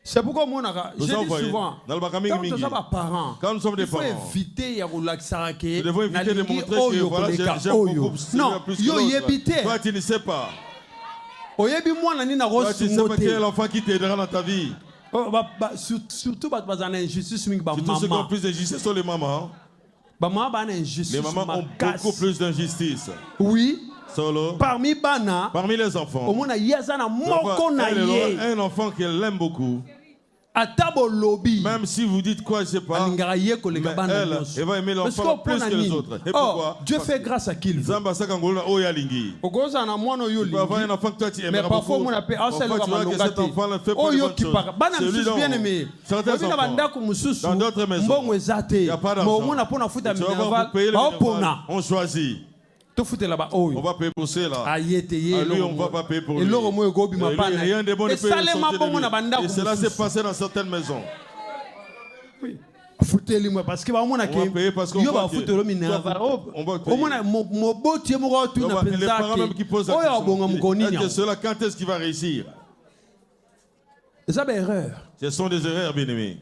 C'est pourquoi moi, je dis souvent, quand nous sommes des parents, il faut éviter de montrer que voilà, j'ai beaucoup plus que toi, tu ne sais pas. Toi, tu ne sais pas quel enfant qui t'aidera dans ta vie. Surtout parce qu'on a injustice. Surtout ceux qui ont plus d'injustice sont les mamans. Les mamans ont beaucoup plus d'injustice. Oui. Solo. Parmi les enfants, un enfant qu'elle aime beaucoup. Même si vous dites quoi, je ne sais pas, mais elle va aimer l'enfant plus que les autres. Et pourquoi? Dieu fait grâce à qui il veut. Tu peux avoir un enfant que toi tu aimeras beaucoup. Parfois tu vois que cet enfant fait pas de bonnes choses. Celui certains enfants, dans d'autres maisons, il n'y a pas d'argent. Tu vas voir, vous payez le minerval, on choisit. On va payer pour cela. À lui, on ne va pas payer pour lui. Rien de bon ne peut sortir de lui. Et cela s'est passé dans certaines maisons. Oui. Parce que on va payer parce qu'on va payer. Les parents même qui posent la question, cela, quand est-ce qu'il va réussir? Ce sont des erreurs. Ce sont des erreurs, bien-aimés.